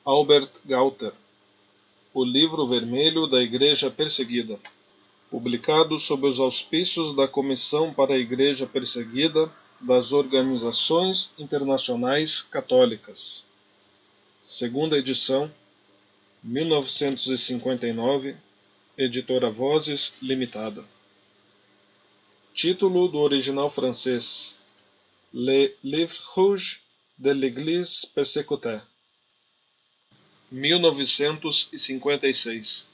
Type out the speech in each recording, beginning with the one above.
Albert Gauter, O Livro Vermelho da Igreja Perseguida, publicado sob os auspícios da Comissão para a Igreja Perseguida das Organizações Internacionais Católicas. Segunda edição, 1959, Editora Vozes Limitada. Título do original francês: Le Livre Rouge de l'Église Persécutée, 1956.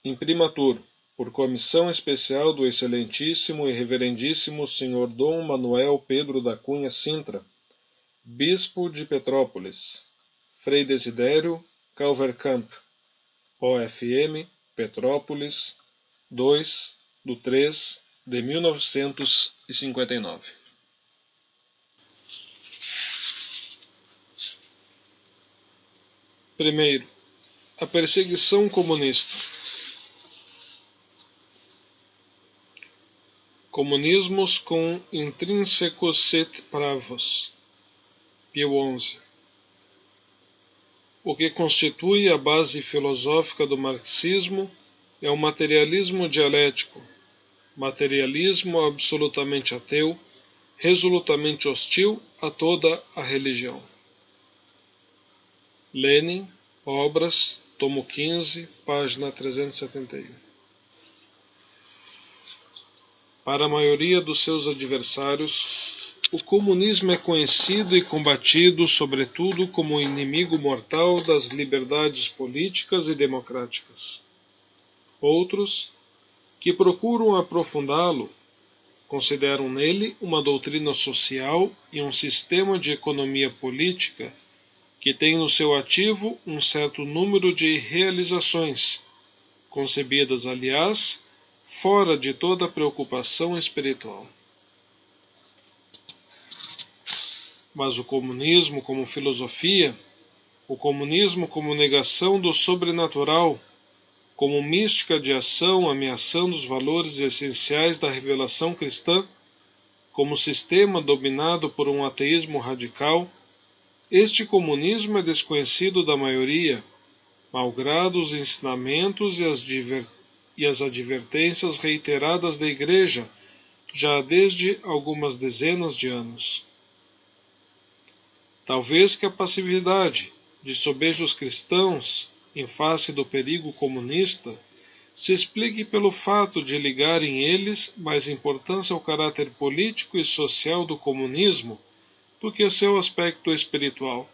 Imprimatur, por comissão especial do excelentíssimo e reverendíssimo Sr. Dom Manuel Pedro da Cunha Sintra, Bispo de Petrópolis, Frei Desidério Calvercamp, OFM, Petrópolis, 2/3 de 1959. Primeiro, a perseguição comunista. Comunismos com intrínsecos set pravos. Pio XI. O que constitui a base filosófica do marxismo é o materialismo dialético, materialismo absolutamente ateu, resolutamente hostil a toda a religião. Lenin, Obras, tomo 15, página 371. Para a maioria dos seus adversários, o comunismo é conhecido e combatido, sobretudo, como o inimigo mortal das liberdades políticas e democráticas. Outros, que procuram aprofundá-lo, consideram nele uma doutrina social e um sistema de economia política que tem no seu ativo um certo número de realizações, concebidas, aliás, fora de toda preocupação espiritual. Mas o comunismo como filosofia, o comunismo como negação do sobrenatural, como mística de ação ameaçando os valores essenciais da revelação cristã, como sistema dominado por um ateísmo radical, este comunismo é desconhecido da maioria, malgrado os ensinamentos e as advertências reiteradas da Igreja, já desde algumas dezenas de anos. Talvez que a passividade de sobejos cristãos em face do perigo comunista se explique pelo fato de ligarem eles mais importância ao caráter político e social do comunismo do que ao seu aspecto espiritual.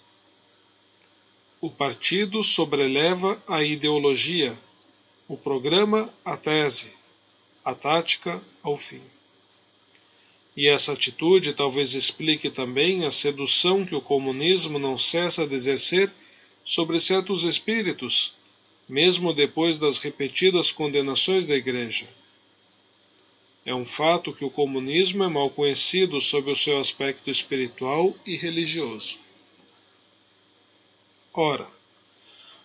O partido sobreleva a ideologia, o programa a tese, a tática ao fim. E essa atitude talvez explique também a sedução que o comunismo não cessa de exercer sobre certos espíritos, mesmo depois das repetidas condenações da Igreja. É um fato que o comunismo é mal conhecido sob o seu aspecto espiritual e religioso. Ora,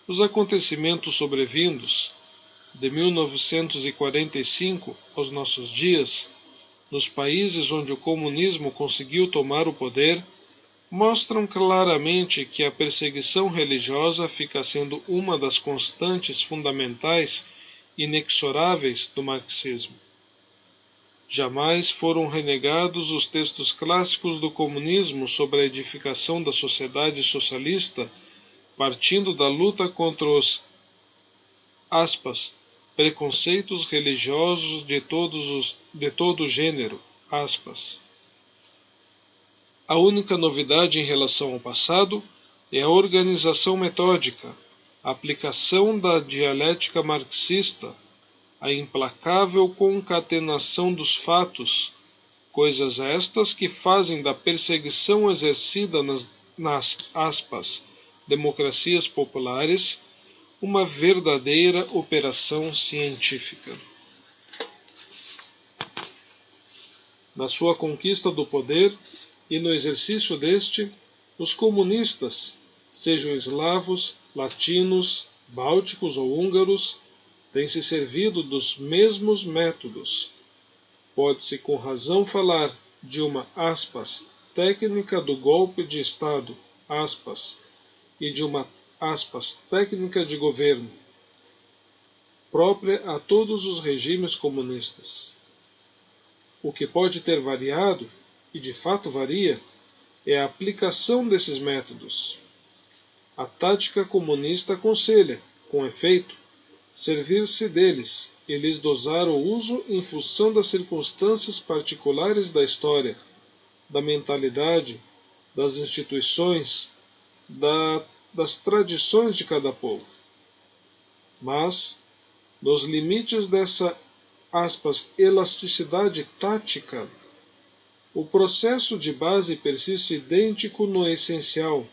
os acontecimentos sobrevindos, de 1945 aos nossos dias, nos países onde o comunismo conseguiu tomar o poder, mostram claramente que a perseguição religiosa fica sendo uma das constantes fundamentais inexoráveis do marxismo. Jamais foram renegados os textos clássicos do comunismo sobre a edificação da sociedade socialista, partindo da luta contra os aspas, preconceitos religiosos de todo gênero. Aspas. A única novidade em relação ao passado é a organização metódica, a aplicação da dialética marxista, a implacável concatenação dos fatos, coisas estas que fazem da perseguição exercida nas aspas, democracias populares uma verdadeira operação científica. Na sua conquista do poder e no exercício deste, os comunistas, sejam eslavos, latinos, bálticos ou húngaros, têm se servido dos mesmos métodos. Pode-se com razão falar de uma aspas, técnica do golpe de Estado aspas, e de uma aspas, técnica de governo própria a todos os regimes comunistas. O que pode ter variado, e de fato varia, é a aplicação desses métodos. A tática comunista aconselha, com efeito, servir-se deles e lhes dosar o uso em função das circunstâncias particulares da história, da mentalidade, das instituições, das tradições de cada povo. Mas, nos limites dessa aspas, elasticidade tática, o processo de base persiste idêntico no essencial,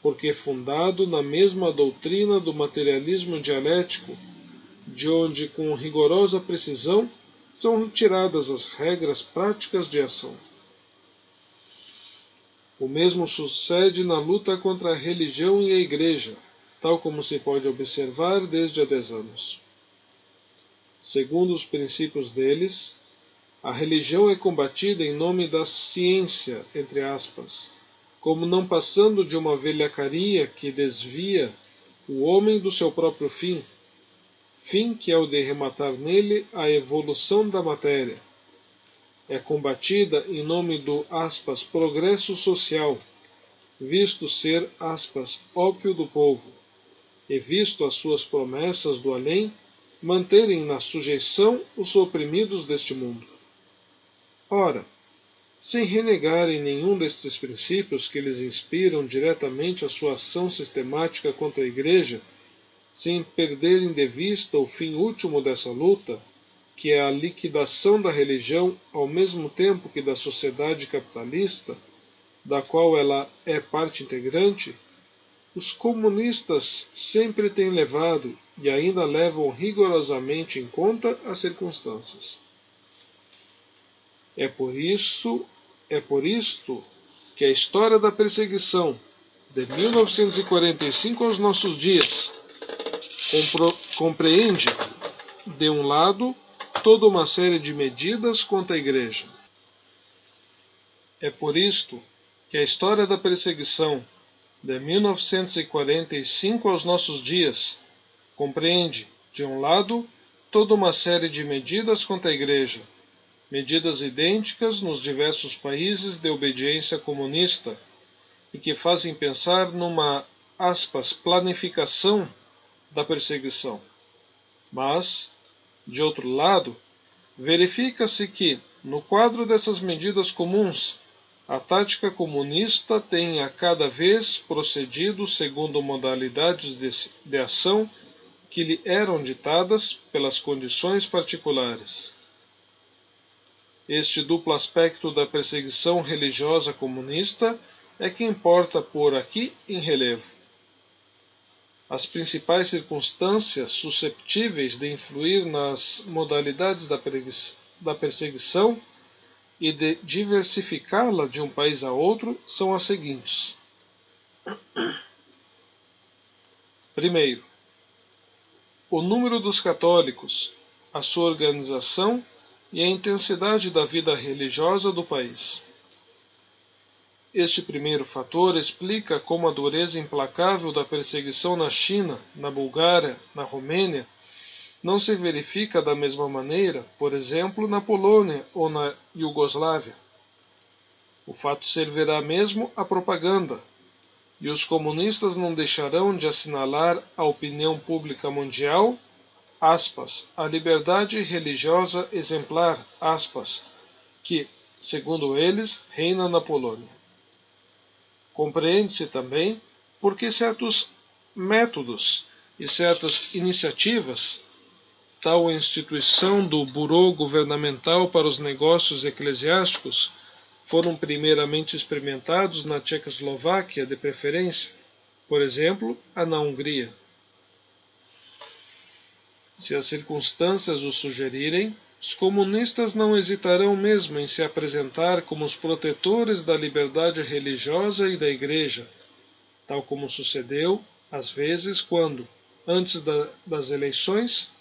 porque é fundado na mesma doutrina do materialismo dialético, de onde com rigorosa precisão são retiradas as regras práticas de ação. O mesmo sucede na luta contra a religião e a igreja, tal como se pode observar desde há 10 anos. Segundo os princípios deles, a religião é combatida em nome da ciência, entre aspas, como não passando de uma velhacaria que desvia o homem do seu próprio fim, fim que é o de rematar nele a evolução da matéria. É combatida em nome do aspas, progresso social, visto ser aspas, ópio do povo, e visto as suas promessas do além manterem na sujeição os oprimidos deste mundo. Ora, sem renegarem nenhum destes princípios que lhes inspiram diretamente a sua ação sistemática contra a Igreja, sem perderem de vista o fim último dessa luta, que é a liquidação da religião ao mesmo tempo que da sociedade capitalista, da qual ela é parte integrante, os comunistas sempre têm levado e ainda levam rigorosamente em conta as circunstâncias. É por isto que a história da perseguição de 1945 aos nossos dias compreende, de um lado, toda uma série de medidas contra a Igreja. É por isto que a história da perseguição de 1945 aos nossos dias compreende, de um lado, toda uma série de medidas contra a Igreja, medidas idênticas nos diversos países de obediência comunista e que fazem pensar numa, aspas, planificação da perseguição. Mas, de outro lado, verifica-se que, no quadro dessas medidas comuns, a tática comunista tem a cada vez procedido segundo modalidades de ação que lhe eram ditadas pelas condições particulares. Este duplo aspecto da perseguição religiosa comunista é que importa pôr aqui em relevo. As principais circunstâncias susceptíveis de influir nas modalidades da perseguição e de diversificá-la de um país a outro são as seguintes. Primeiro, o número dos católicos, a sua organização e a intensidade da vida religiosa do país. Este primeiro fator explica como a dureza implacável da perseguição na China, na Bulgária, na Romênia, não se verifica da mesma maneira, por exemplo, na Polônia ou na Iugoslávia. O fato servirá mesmo à propaganda, e os comunistas não deixarão de assinalar à opinião pública mundial, aspas, a liberdade religiosa exemplar, aspas, que, segundo eles, reina na Polônia. Compreende-se também porque certos métodos e certas iniciativas, tal a instituição do Bureau Governamental para os Negócios Eclesiásticos, foram primeiramente experimentados na Tchecoslováquia, de preferência, por exemplo, a na Hungria. Se as circunstâncias o sugerirem, os comunistas não hesitarão mesmo em se apresentar como os protetores da liberdade religiosa e da Igreja, tal como sucedeu, às vezes, quando, antes das eleições,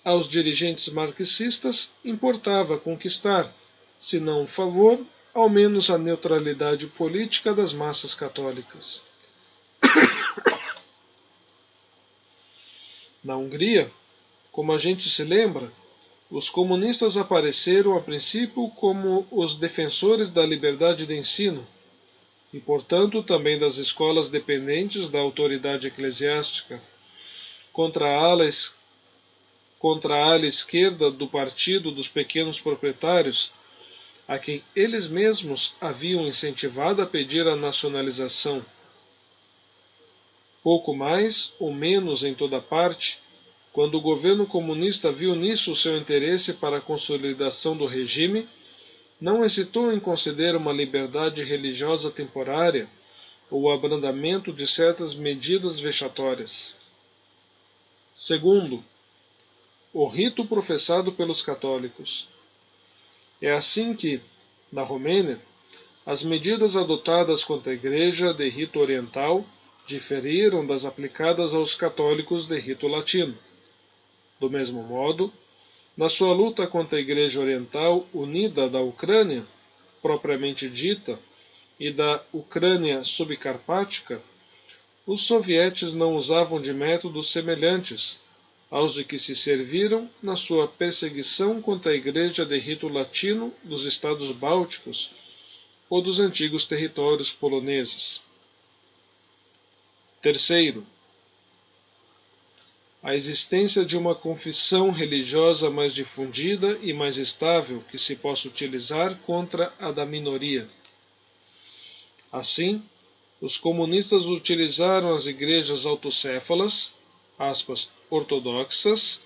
Aos dirigentes marxistas importava conquistar, se não o favor, ao menos a neutralidade política das massas católicas. Na Hungria, como a gente se lembra, os comunistas apareceram a princípio como os defensores da liberdade de ensino e, portanto, também das escolas dependentes da autoridade eclesiástica, contra a ala esquerda do Partido dos Pequenos Proprietários, a quem eles mesmos haviam incentivado a pedir a nacionalização. Pouco mais ou menos em toda parte, quando o governo comunista viu nisso o seu interesse para a consolidação do regime, não hesitou em conceder uma liberdade religiosa temporária ou o abrandamento de certas medidas vexatórias. Segundo, o rito professado pelos católicos. É assim que, na Romênia, as medidas adotadas contra a Igreja de rito oriental diferiram das aplicadas aos católicos de rito latino. Do mesmo modo, na sua luta contra a Igreja Oriental Unida da Ucrânia, propriamente dita, e da Ucrânia subcarpática, os sovietes não usavam de métodos semelhantes aos de que se serviram na sua perseguição contra a Igreja de rito latino dos Estados Bálticos ou dos antigos territórios poloneses. Terceiro, a existência de uma confissão religiosa mais difundida e mais estável que se possa utilizar contra a da minoria. Assim, os comunistas utilizaram as igrejas autocéfalas, ortodoxas,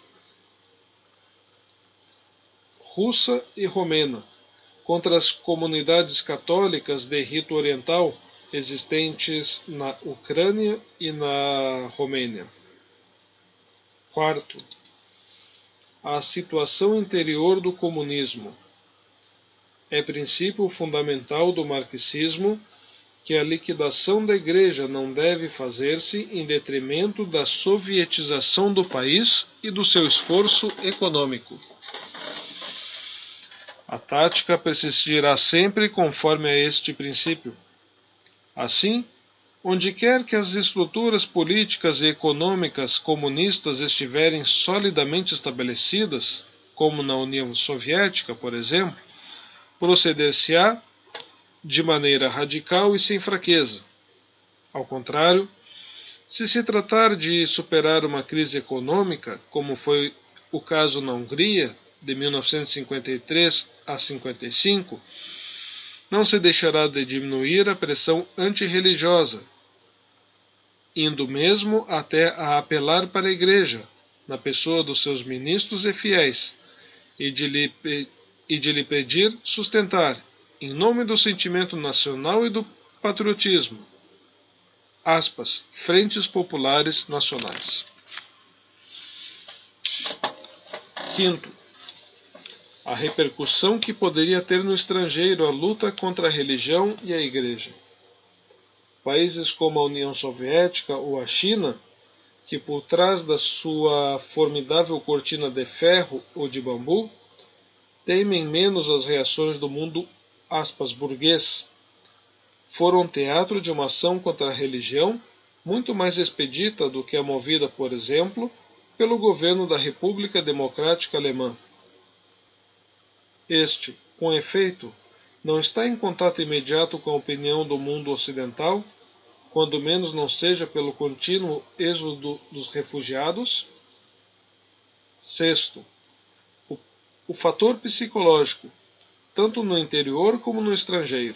russa e romena, contra as comunidades católicas de rito oriental existentes na Ucrânia e na Romênia. Quarto, a situação interior do comunismo. É princípio fundamental do marxismo que a liquidação da Igreja não deve fazer-se em detrimento da sovietização do país e do seu esforço econômico. A tática persistirá sempre conforme a este princípio. Assim, onde quer que as estruturas políticas e econômicas comunistas estiverem solidamente estabelecidas, como na União Soviética, por exemplo, proceder-se-á de maneira radical e sem fraqueza. Ao contrário, se tratar de superar uma crise econômica, como foi o caso na Hungria, de 1953 a 55, não se deixará de diminuir a pressão antirreligiosa, indo mesmo até a apelar para a Igreja, na pessoa dos seus ministros e fiéis, e de lhe pedir sustentar, em nome do sentimento nacional e do patriotismo, frentes populares nacionais. Quinto, a repercussão que poderia ter no estrangeiro a luta contra a religião e a Igreja. Países como a União Soviética ou a China, que por trás da sua formidável cortina de ferro ou de bambu, temem menos as reações do mundo burguês, foram teatro de uma ação contra a religião muito mais expedita do que a movida, por exemplo, pelo governo da República Democrática Alemã. Este, com efeito, não está em contato imediato com a opinião do mundo ocidental, quando menos não seja pelo contínuo êxodo dos refugiados. Sexto, o fator psicológico, tanto no interior como no estrangeiro.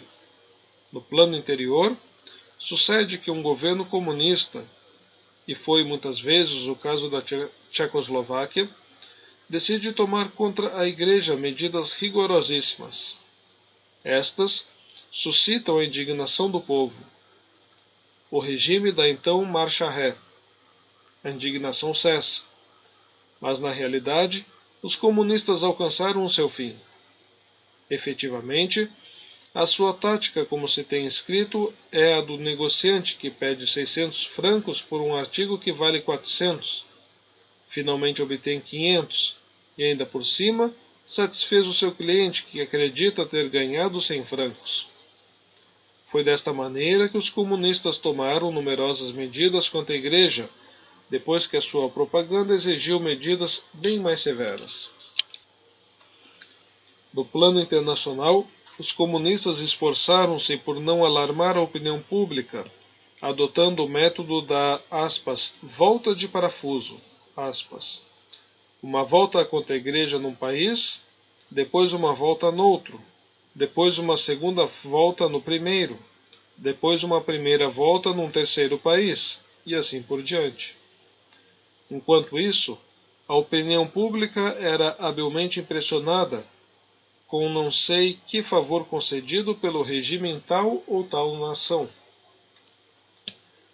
No plano interior, sucede que um governo comunista, e foi muitas vezes o caso da Tchecoslováquia, decide tomar contra a Igreja medidas rigorosíssimas. Estas suscitam a indignação do povo. O regime dá então marcha ré. A indignação cessa. Mas, na realidade, os comunistas alcançaram o seu fim. Efetivamente, a sua tática, como se tem escrito, é a do negociante que pede 600 francos por um artigo que vale 400, Finalmente obtém 500 e ainda por cima satisfez o seu cliente, que acredita ter ganhado 100 francos. Foi desta maneira que os comunistas tomaram numerosas medidas contra a Igreja, depois que a sua propaganda exigiu medidas bem mais severas. No plano internacional, os comunistas esforçaram-se por não alarmar a opinião pública, adotando o método da volta de parafuso. Uma volta contra a Igreja num país, depois uma volta noutro, depois uma segunda volta no primeiro, depois uma primeira volta num terceiro país, e assim por diante. Enquanto isso, a opinião pública era habilmente impressionada com não sei que favor concedido pelo regime em tal ou tal nação.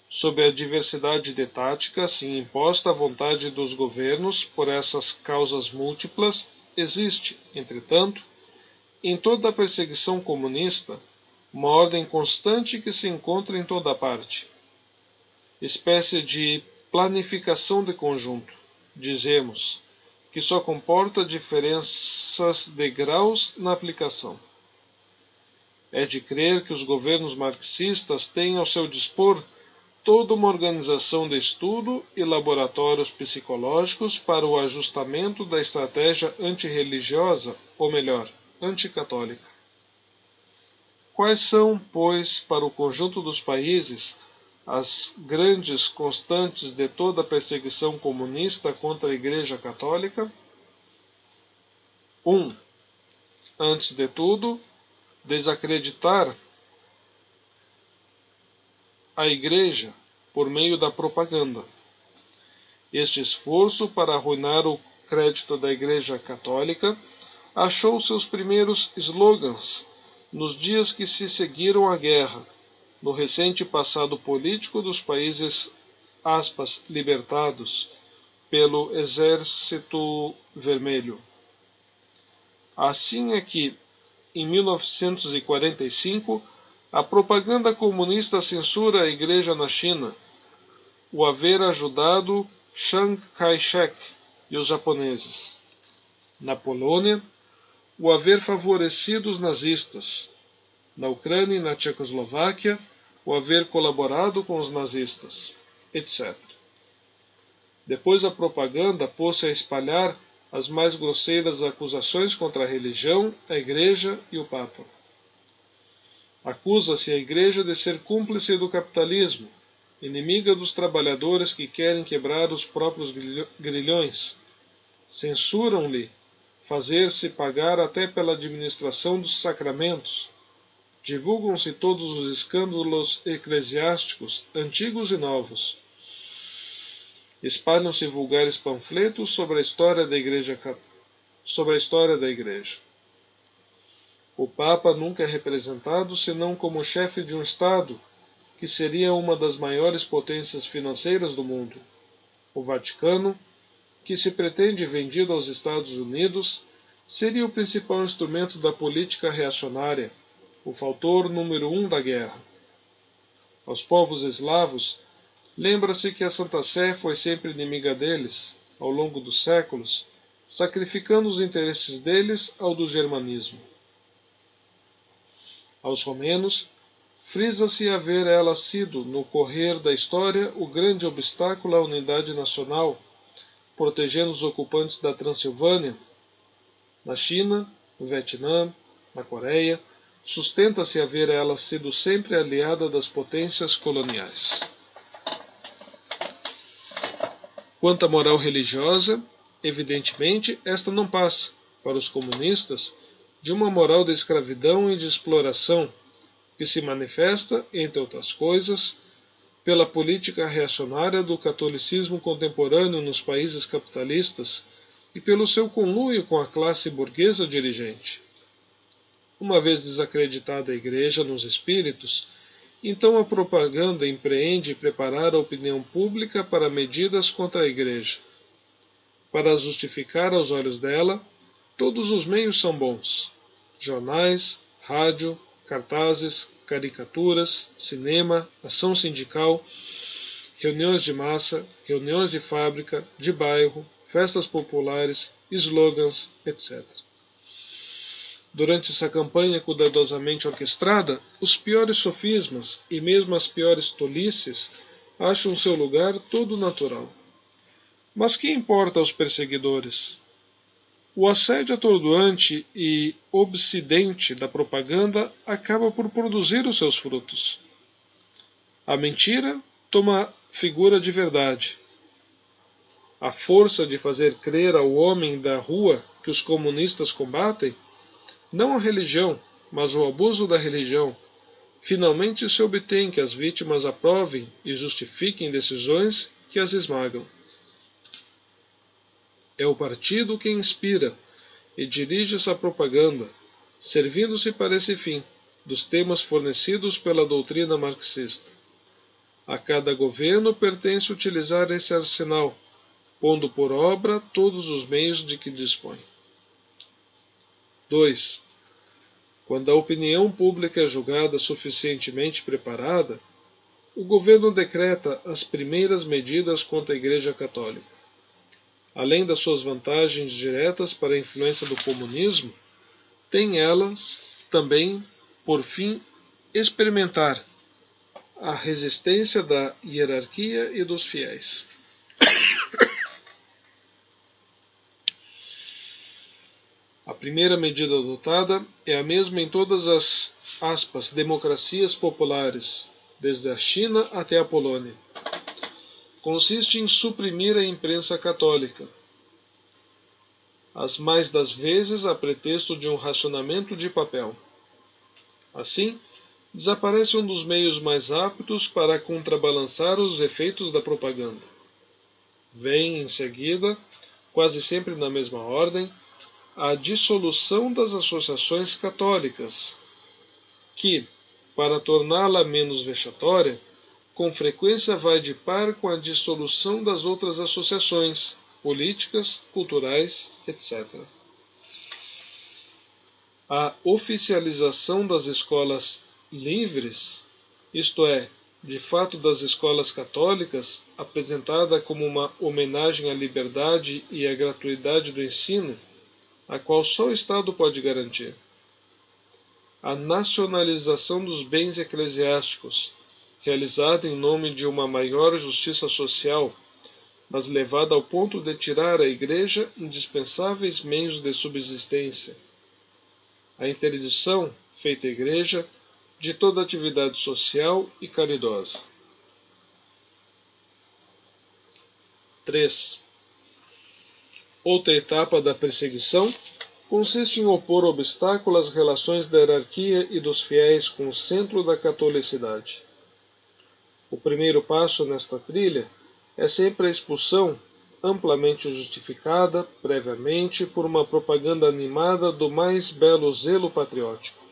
Sob a diversidade de tática, assim imposta à vontade dos governos por essas causas múltiplas, existe, entretanto, em toda a perseguição comunista, uma ordem constante que se encontra em toda parte. Espécie de planificação de conjunto, dizemos, que só comporta diferenças de graus na aplicação. É de crer que os governos marxistas têm ao seu dispor toda uma organização de estudo e laboratórios psicológicos para o ajustamento da estratégia antirreligiosa, ou melhor, anticatólica. Quais são, pois, para o conjunto dos países, as grandes constantes de toda a perseguição comunista contra a Igreja Católica? 1. Antes de tudo, desacreditar a Igreja por meio da propaganda. Este esforço para arruinar o crédito da Igreja Católica achou seus primeiros slogans nos dias que se seguiram à guerra, no recente passado político dos países libertados pelo Exército Vermelho. Assim é que, em 1945, a propaganda comunista censura a Igreja na China, o haver ajudado Chiang Kai-shek e os japoneses. Na Polônia, o haver favorecido os nazistas. Na Ucrânia e na Tchecoslováquia, o haver colaborado com os nazistas, etc. Depois a propaganda pôs-se a espalhar as mais grosseiras acusações contra a religião, a Igreja e o Papa. Acusa-se a Igreja de ser cúmplice do capitalismo, inimiga dos trabalhadores que querem quebrar os próprios grilhões. Censuram-lhe fazer-se pagar até pela administração dos sacramentos. Divulgam-se todos os escândalos eclesiásticos, antigos e novos. Espalham-se vulgares panfletos sobre a história da Igreja. O Papa nunca é representado senão como chefe de um Estado, que seria uma das maiores potências financeiras do mundo. O Vaticano, que se pretende vendido aos Estados Unidos, seria o principal instrumento da política reacionária, o fator número 1 da guerra. Aos povos eslavos, lembra-se que a Santa Sé foi sempre inimiga deles, ao longo dos séculos, sacrificando os interesses deles ao do germanismo. Aos romenos, frisa-se haver ela sido, no correr da história, o grande obstáculo à unidade nacional, protegendo os ocupantes da Transilvânia. Na China, no Vietnã, na Coreia, sustenta-se haver ela sido sempre aliada das potências coloniais. Quanto à moral religiosa, evidentemente, esta não passa, para os comunistas, de uma moral de escravidão e de exploração, que se manifesta, entre outras coisas, pela política reacionária do catolicismo contemporâneo nos países capitalistas e pelo seu conluio com a classe burguesa dirigente. Uma vez desacreditada a Igreja nos espíritos, então a propaganda empreende preparar a opinião pública para medidas contra a Igreja. Para justificar aos olhos dela, todos os meios são bons: jornais, rádio, cartazes, caricaturas, cinema, ação sindical, reuniões de massa, reuniões de fábrica, de bairro, festas populares, slogans, etc. Durante essa campanha cuidadosamente orquestrada, os piores sofismas e mesmo as piores tolices acham seu lugar todo natural. Mas que importa aos perseguidores? O assédio atordoante e obsidente da propaganda acaba por produzir os seus frutos. A mentira toma figura de verdade. A força de fazer crer ao homem da rua que os comunistas combatem, não a religião, mas o abuso da religião, finalmente se obtém que as vítimas aprovem e justifiquem decisões que as esmagam. É o partido que inspira e dirige essa propaganda, servindo-se para esse fim dos temas fornecidos pela doutrina marxista. A cada governo pertence utilizar esse arsenal, pondo por obra todos os meios de que dispõe. 2. Quando a opinião pública é julgada suficientemente preparada, o governo decreta as primeiras medidas contra a Igreja Católica. Além das suas vantagens diretas para a influência do comunismo, tem elas também, por fim, experimentar a resistência da hierarquia e dos fiéis. A primeira medida adotada é a mesma em todas as democracias populares, desde a China até a Polônia. Consiste em suprimir a imprensa católica, as mais das vezes a pretexto de um racionamento de papel. Assim, desaparece um dos meios mais aptos para contrabalançar os efeitos da propaganda. Vem, em seguida, quase sempre na mesma ordem, a dissolução das associações católicas, que, para torná-la menos vexatória, com frequência vai de par com a dissolução das outras associações políticas, culturais, etc. A oficialização das escolas livres, isto é, de fato das escolas católicas, apresentada como uma homenagem à liberdade e à gratuidade do ensino, a qual só o Estado pode garantir. A nacionalização dos bens eclesiásticos, realizada em nome de uma maior justiça social, mas levada ao ponto de tirar à Igreja indispensáveis meios de subsistência. A interdição, feita à Igreja, de toda atividade social e caridosa. 3. Outra etapa da perseguição consiste em opor obstáculo às relações da hierarquia e dos fiéis com o centro da catolicidade. O primeiro passo nesta trilha é sempre a expulsão, amplamente justificada, previamente, por uma propaganda animada do mais belo zelo patriótico,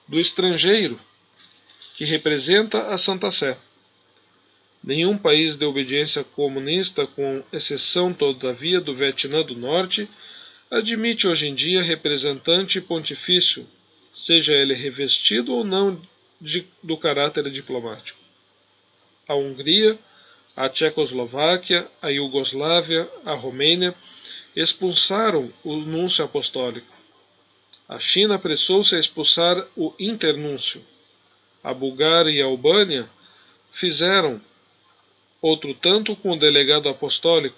do estrangeiro, que representa a Santa Sé. Nenhum país de obediência comunista, com exceção, todavia, do Vietnã do Norte, admite hoje em dia representante pontifício, seja ele revestido ou não do caráter diplomático. A Hungria, a Tchecoslováquia, a Iugoslávia, a Romênia expulsaram o núncio apostólico. A China apressou-se a expulsar o internúncio. A Bulgária e a Albânia fizeram outro tanto com o delegado apostólico.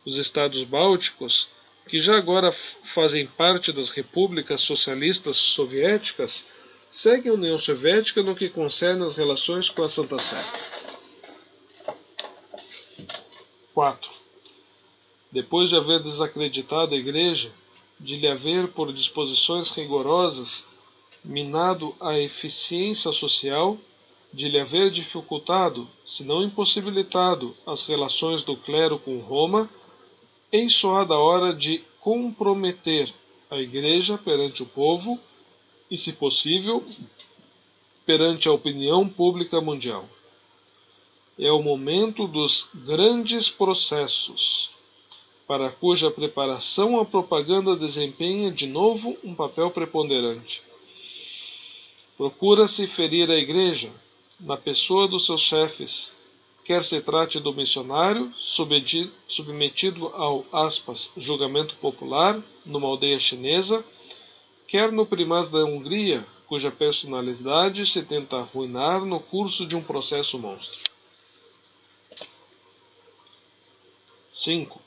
Os estados bálticos, que já agora fazem parte das repúblicas socialistas soviéticas, seguem a União Soviética no que concerne às relações com a Santa Sé. 4. Depois de haver desacreditado a Igreja, de lhe haver, por disposições rigorosas, minado a eficiência social, de lhe haver dificultado, se não impossibilitado, as relações do clero com Roma, eis soada a hora de comprometer a Igreja perante o povo e, se possível, perante a opinião pública mundial. É o momento dos grandes processos, para cuja preparação a propaganda desempenha de novo um papel preponderante. Procura-se ferir a Igreja, na pessoa dos seus chefes, quer se trate do missionário submetido ao, aspas, julgamento popular numa aldeia chinesa, quer no primaz da Hungria, cuja personalidade se tenta arruinar no curso de um processo monstro. 5.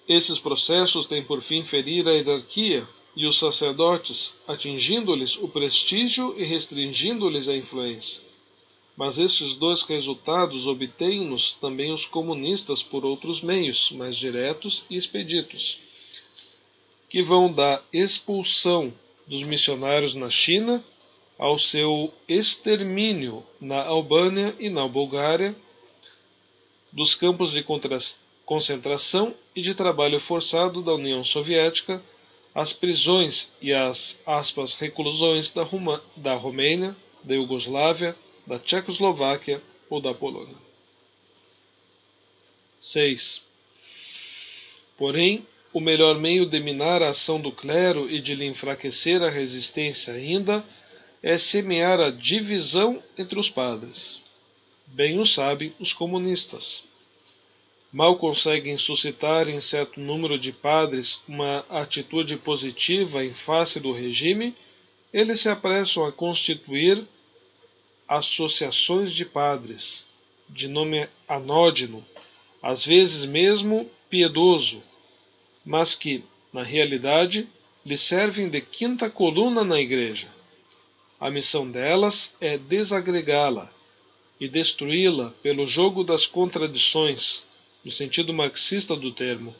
Esses processos têm por fim ferir a hierarquia e os sacerdotes, atingindo-lhes o prestígio e restringindo-lhes a influência. Mas estes dois resultados obtêm-nos também os comunistas por outros meios, mais diretos e expeditos, que vão da expulsão dos missionários na China ao seu extermínio na Albânia e na Bulgária, dos campos de concentração e de trabalho forçado da União Soviética, às prisões e às, aspas, reclusões da Romênia, da Iugoslávia, da Tchecoslováquia ou da Polônia. 6. Porém, o melhor meio de minar a ação do clero e de lhe enfraquecer a resistência ainda é semear a divisão entre os padres. Bem o sabem os comunistas. Mal conseguem suscitar em certo número de padres uma atitude positiva em face do regime, eles se apressam a constituir associações de padres, de nome anódino, às vezes mesmo piedoso, mas que, na realidade, lhe servem de quinta coluna na Igreja. A missão delas é desagregá-la e destruí-la pelo jogo das contradições, no sentido marxista do termo,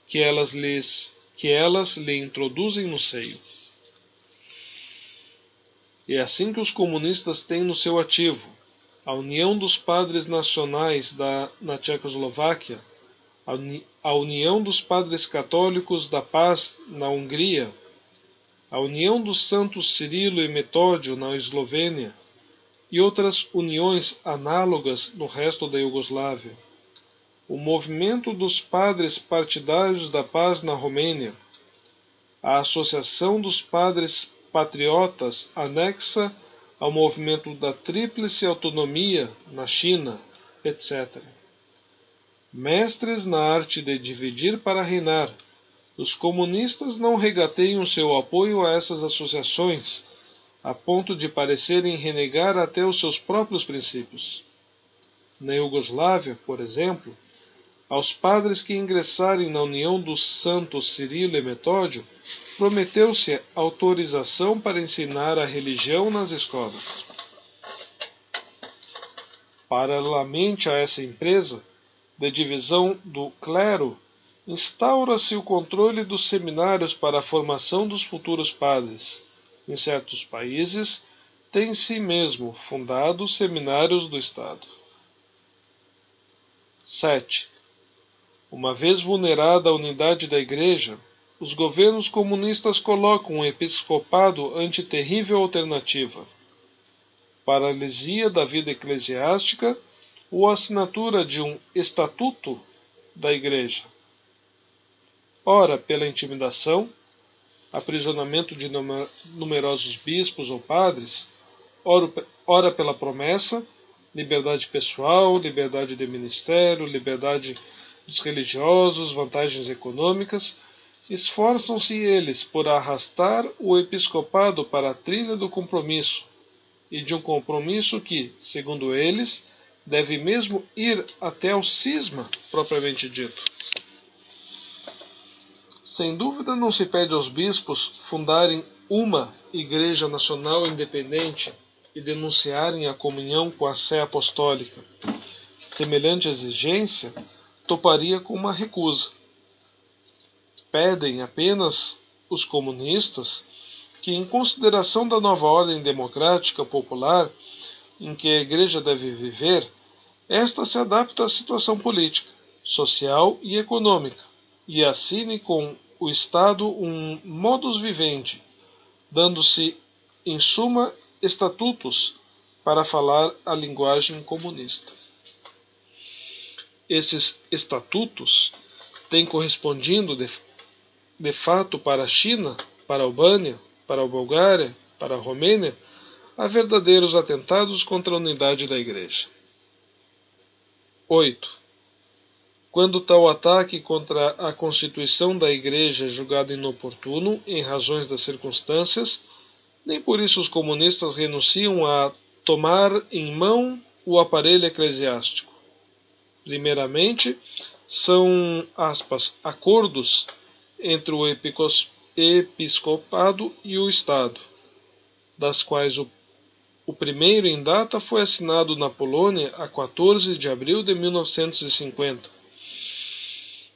que elas lhe introduzem no seio. É assim que os comunistas têm no seu ativo a união dos padres nacionais na Tchecoslováquia, a união dos padres católicos da paz na Hungria, a união dos santos Cirilo e Metódio na Eslovênia e outras uniões análogas no resto da Iugoslávia, o movimento dos padres partidários da paz na Romênia, a associação dos padres patriotas anexa ao movimento da Tríplice Autonomia na China, etc. Mestres na arte de dividir para reinar, os comunistas não regateiam seu apoio a essas associações, a ponto de parecerem renegar até os seus próprios princípios. Na Iugoslávia, por exemplo, aos padres que ingressarem na união dos santos Cirilo e Metódio, prometeu-se autorização para ensinar a religião nas escolas. Paralelamente a essa empresa de divisão do clero, instaura-se o controle dos seminários para a formação dos futuros padres. Em certos países, tem-se mesmo fundado seminários do Estado. 7. Uma vez vulnerada a unidade da Igreja, os governos comunistas colocam o episcopado ante terrível alternativa: paralisia da vida eclesiástica ou assinatura de um estatuto da Igreja. Ora pela intimidação, aprisionamento de numerosos bispos ou padres, ora pela promessa, liberdade pessoal, liberdade de ministério, liberdade dos religiosos, vantagens econômicas, esforçam-se eles por arrastar o episcopado para a trilha do compromisso, e de um compromisso que, segundo eles, deve mesmo ir até ao cisma propriamente dito. Sem dúvida não se pede aos bispos fundarem uma Igreja Nacional independente e denunciarem a comunhão com a sé apostólica. Semelhante exigência toparia com uma recusa. Pedem apenas os comunistas que, em consideração da nova ordem democrática popular em que a Igreja deve viver, esta se adapta à situação política, social e econômica, e assine com o Estado um modus vivendi, dando-se, em suma, estatutos para falar a linguagem comunista. Esses estatutos têm correspondido de fato para a China, para a Albânia, para a Bulgária, para a Romênia, a verdadeiros atentados contra a unidade da Igreja. 8. Quando tal ataque contra a constituição da Igreja é julgado inoportuno, em razões das circunstâncias, nem por isso os comunistas renunciam a tomar em mão o aparelho eclesiástico. Primeiramente, são, aspas, acordos entre o episcopado e o Estado, das quais o primeiro em data foi assinado na Polônia a 14 de abril de 1950.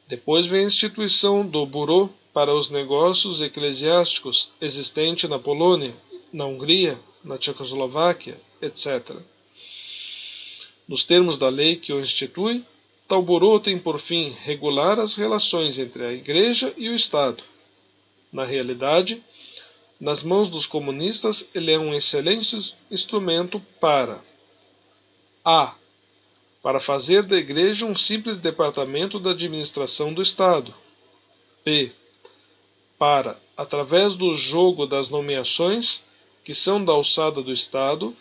Depois vem a instituição do Bureau para os Negócios Eclesiásticos, existente na Polônia, na Hungria, na Tchecoslováquia, etc. Nos termos da lei que o institui, tal Bureau tem por fim regular as relações entre a Igreja e o Estado. Na realidade, nas mãos dos comunistas, ele é um excelente instrumento para a. Para fazer da Igreja um simples departamento da administração do Estado. B. Para, através do jogo das nomeações, que são da alçada do Estado,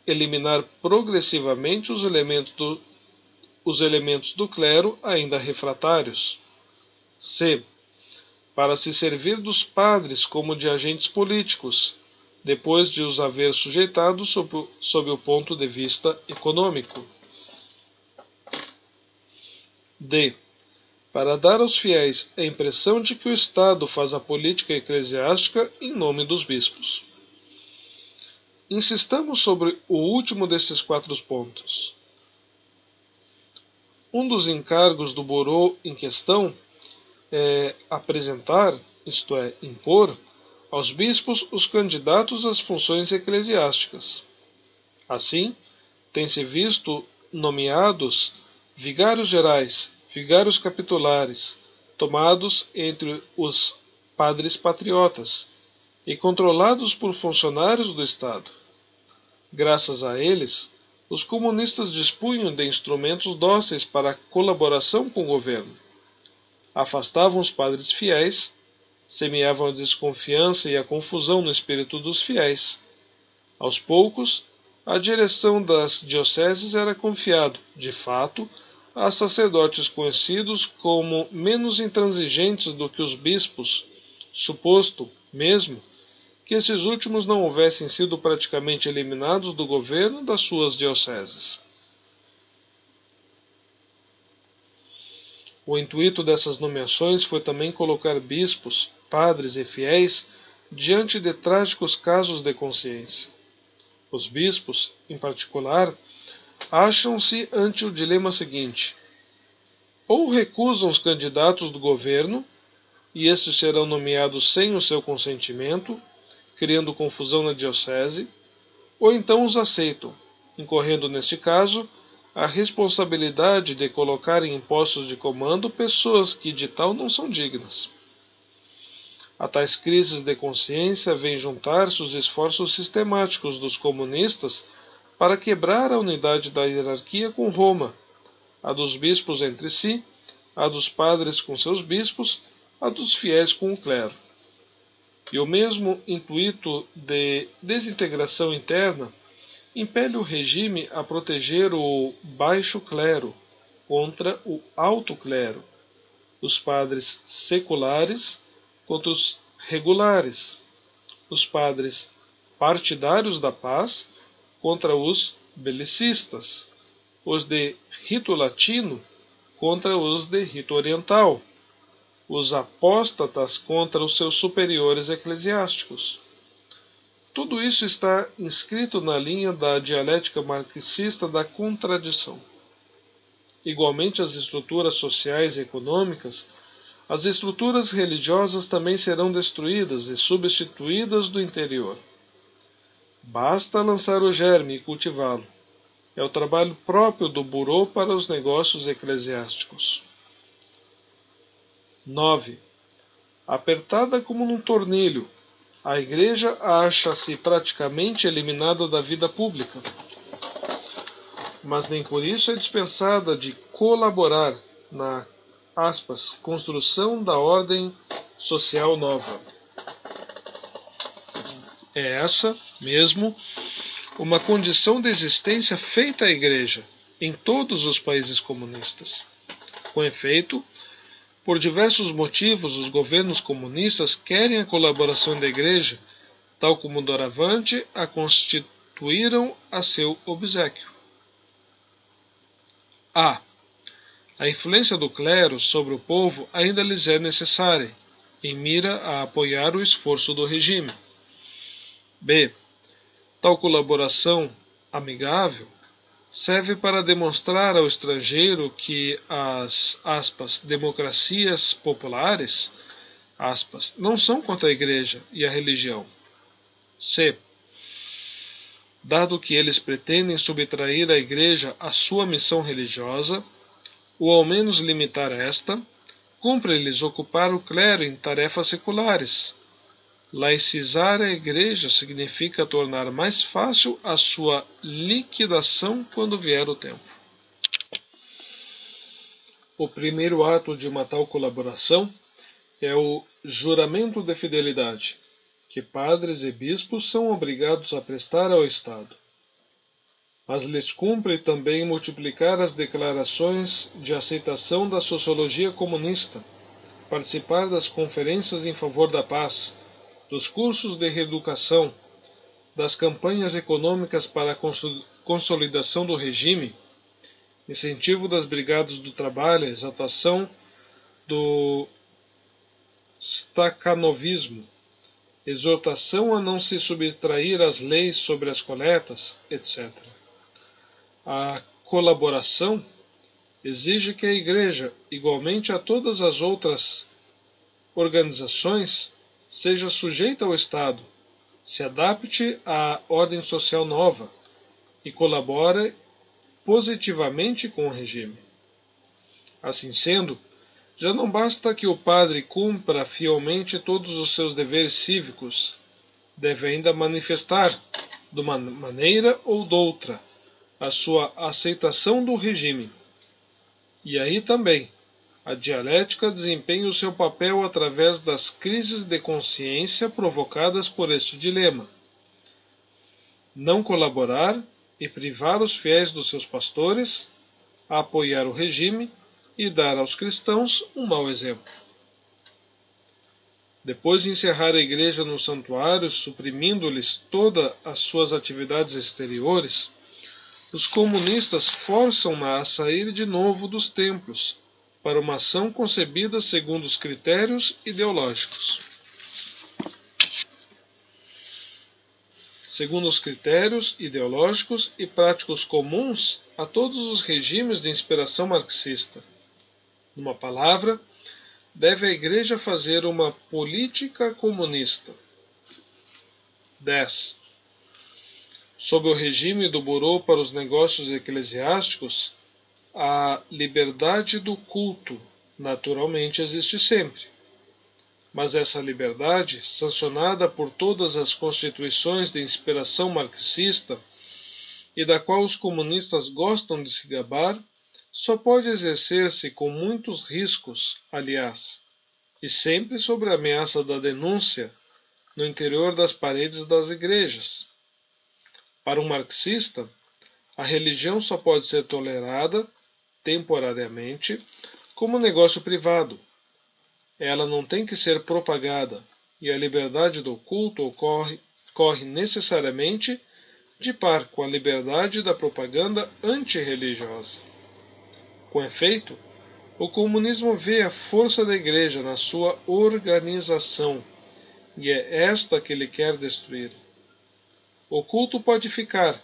eliminar progressivamente os elementos do clero ainda refratários. C. Para se servir dos padres como de agentes políticos, depois de os haver sujeitado sob o ponto de vista econômico. D. Para dar aos fiéis a impressão de que o Estado faz a política eclesiástica em nome dos bispos. Insistamos sobre o último desses 4 pontos. Um dos encargos do Bureau em questão é apresentar, isto é, impor, aos bispos os candidatos às funções eclesiásticas. Assim, tem-se visto nomeados vigários gerais, vigários capitulares, tomados entre os padres patriotas e controlados por funcionários do Estado. Graças a eles, os comunistas dispunham de instrumentos dóceis para a colaboração com o governo. Afastavam os padres fiéis, semeavam a desconfiança e a confusão no espírito dos fiéis. Aos poucos, a direção das dioceses era confiado, de fato, a sacerdotes conhecidos como menos intransigentes do que os bispos, suposto, mesmo, que esses últimos não houvessem sido praticamente eliminados do governo das suas dioceses. O intuito dessas nomeações foi também colocar bispos, padres e fiéis diante de trágicos casos de consciência. Os bispos, em particular, acham-se ante o dilema seguinte: ou recusam os candidatos do governo, e estes serão nomeados sem o seu consentimento, criando confusão na diocese, ou então os aceitam, incorrendo neste caso a responsabilidade de colocar em postos de comando pessoas que de tal não são dignas. A tais crises de consciência vêm juntar-se os esforços sistemáticos dos comunistas para quebrar a unidade da hierarquia com Roma, a dos bispos entre si, a dos padres com seus bispos, a dos fiéis com o clero. E o mesmo intuito de desintegração interna impele o regime a proteger o baixo clero contra o alto clero, os padres seculares contra os regulares, os padres partidários da paz contra os belicistas, os de rito latino contra os de rito oriental, os apóstatas contra os seus superiores eclesiásticos. Tudo isso está inscrito na linha da dialética marxista da contradição. Igualmente às estruturas sociais e econômicas, as estruturas religiosas também serão destruídas e substituídas do interior. Basta lançar o germe e cultivá-lo. É o trabalho próprio do Bureau para os Negócios Eclesiásticos. 9. Apertada como num tornilho, a Igreja acha-se praticamente eliminada da vida pública, mas nem por isso é dispensada de colaborar na, aspas, construção da ordem social nova. É essa, mesmo, uma condição de existência feita à Igreja, em todos os países comunistas. Com efeito, por diversos motivos, os governos comunistas querem a colaboração da Igreja, tal como doravante a constituíram a seu obséquio. A. A influência do clero sobre o povo ainda lhes é necessária, em mira a apoiar o esforço do regime. B. Tal colaboração amigável serve para demonstrar ao estrangeiro que as democracias populares não são contra a Igreja e a religião. C. Dado que eles pretendem subtrair à Igreja a sua missão religiosa, ou ao menos limitar esta, cumpre-lhes ocupar o clero em tarefas seculares. Laicizar a Igreja significa tornar mais fácil a sua liquidação quando vier o tempo. O primeiro ato de uma tal colaboração é o juramento de fidelidade, que padres e bispos são obrigados a prestar ao Estado. Mas lhes cumpre também multiplicar as declarações de aceitação da sociologia comunista, participar das conferências em favor da paz, dos cursos de reeducação, das campanhas econômicas para a consolidação do regime, incentivo das brigadas do trabalho, exaltação do stakhanovismo, exortação a não se subtrair às leis sobre as coletas, etc. A colaboração exige que a Igreja, igualmente a todas as outras organizações, seja sujeita ao Estado, se adapte à ordem social nova e colabore positivamente com o regime. Assim sendo, já não basta que o padre cumpra fielmente todos os seus deveres cívicos, deve ainda manifestar, de uma maneira ou doutra, a sua aceitação do regime. E aí também, a dialética desempenha o seu papel através das crises de consciência provocadas por este dilema. Não colaborar e privar os fiéis dos seus pastores, apoiar o regime e dar aos cristãos um mau exemplo. Depois de encerrar a Igreja nos santuários, suprimindo-lhes todas as suas atividades exteriores, os comunistas forçam-na a sair de novo dos templos, para uma ação concebida segundo os critérios ideológicos. Segundo os critérios ideológicos e práticos comuns a todos os regimes de inspiração marxista. Numa palavra, deve a Igreja fazer uma política comunista. 10. Sob o regime do Bureau para os Negócios Eclesiásticos, a liberdade do culto naturalmente existe sempre. Mas essa liberdade, sancionada por todas as constituições de inspiração marxista e da qual os comunistas gostam de se gabar, só pode exercer-se com muitos riscos, aliás, e sempre sob a ameaça da denúncia no interior das paredes das igrejas. Para um marxista, a religião só pode ser tolerada temporariamente como negócio privado. Ela não tem que ser propagada, e a liberdade do culto corre necessariamente de par com a liberdade da propaganda antirreligiosa. Com efeito, o comunismo vê a força da Igreja na sua organização, e é esta que ele quer destruir. O culto pode ficar.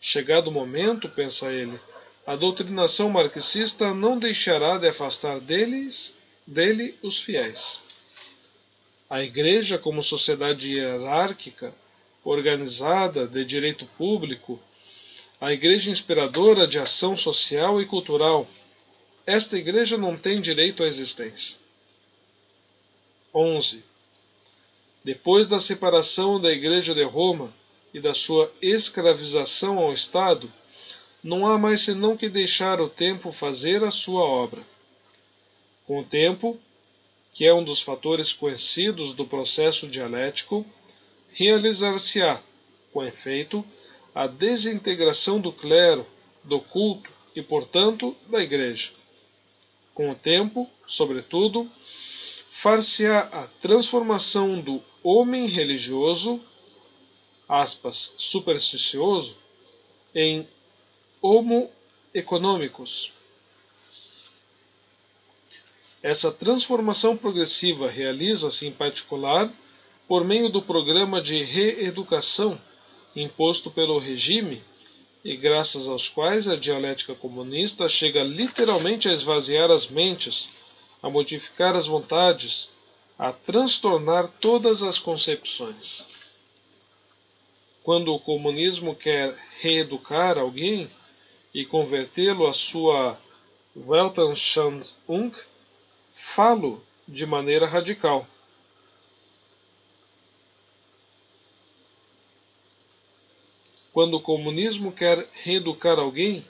Chegado o momento, pensa ele, a doutrinação marxista não deixará de afastar dele os fiéis. A Igreja, como sociedade hierárquica, organizada, de direito público, a Igreja inspiradora de ação social e cultural, esta Igreja não tem direito à existência. 11. Depois da separação da Igreja de Roma e da sua escravização ao Estado, não há mais senão que deixar o tempo fazer a sua obra. Com o tempo, que é um dos fatores conhecidos do processo dialético, realizar-se-á, com efeito, a desintegração do clero, do culto e, portanto, da Igreja. Com o tempo, sobretudo, far-se-á a transformação do homem religioso, aspas, supersticioso, em homo economicus. Essa transformação progressiva realiza-se, em particular, por meio do programa de reeducação imposto pelo regime e graças aos quais a dialética comunista chega literalmente a esvaziar as mentes, a modificar as vontades, a transtornar todas as concepções. Quando o comunismo quer reeducar alguém e convertê-lo à sua Weltanschauung, falo de maneira radical. Quando o comunismo quer reeducar alguém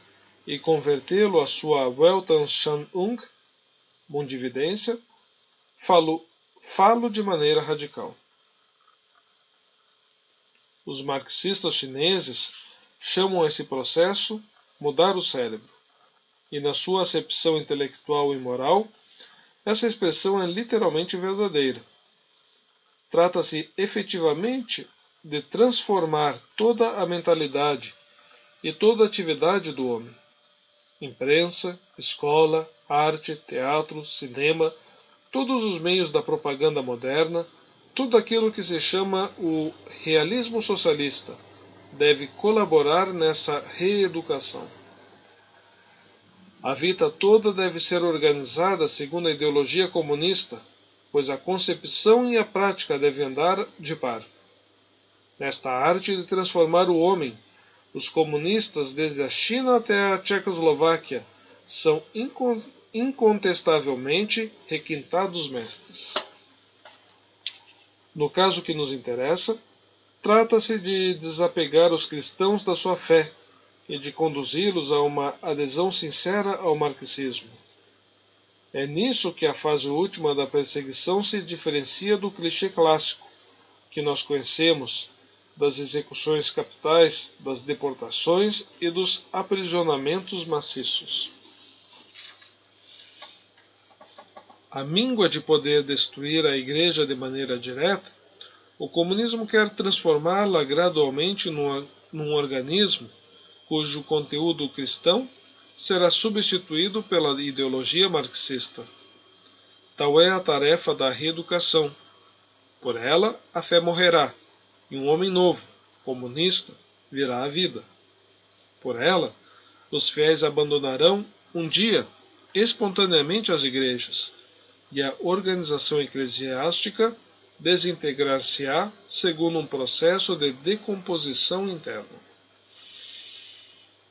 e convertê-lo à sua Weltanschauung, mundividência, falo de maneira radical. Os marxistas chineses chamam esse processo mudar o cérebro, e na sua acepção intelectual e moral, essa expressão é literalmente verdadeira. Trata-se efetivamente de transformar toda a mentalidade e toda a atividade do homem. Imprensa, escola, arte, teatro, cinema, todos os meios da propaganda moderna, tudo aquilo que se chama o realismo socialista, deve colaborar nessa reeducação. A vida toda deve ser organizada segundo a ideologia comunista, pois a concepção e a prática devem andar de par. Nesta arte de transformar o homem, os comunistas, desde a China até a Tchecoslováquia, são incontestavelmente requintados mestres. No caso que nos interessa, trata-se de desapegar os cristãos da sua fé e de conduzi-los a uma adesão sincera ao marxismo. É nisso que a fase última da perseguição se diferencia do clichê clássico, que nós conhecemos, das execuções capitais, das deportações e dos aprisionamentos maciços. A míngua de poder destruir a Igreja de maneira direta, o comunismo quer transformá-la gradualmente num organismo cujo conteúdo cristão será substituído pela ideologia marxista. Tal é a tarefa da reeducação. Por ela, a fé morrerá, e um homem novo, comunista, virá à vida. Por ela, os fiéis abandonarão, um dia, espontaneamente as igrejas, e a organização eclesiástica desintegrar-se-á segundo um processo de decomposição interna.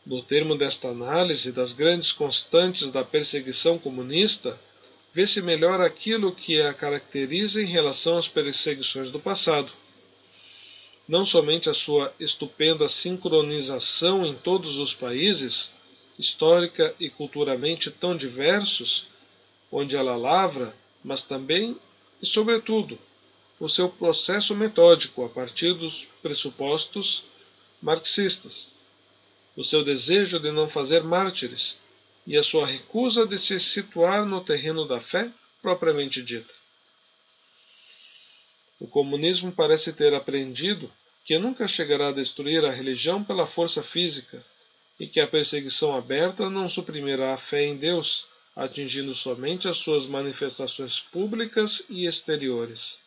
No termo desta análise das grandes constantes da perseguição comunista, vê-se melhor aquilo que a caracteriza em relação às perseguições do passado. Não somente a sua estupenda sincronização em todos os países, histórica e culturalmente tão diversos, onde ela lavra, mas também e sobretudo o seu processo metódico a partir dos pressupostos marxistas, o seu desejo de não fazer mártires e a sua recusa de se situar no terreno da fé propriamente dita. O comunismo parece ter aprendido que nunca chegará a destruir a religião pela força física e que a perseguição aberta não suprimirá a fé em Deus, atingindo somente as suas manifestações públicas e exteriores.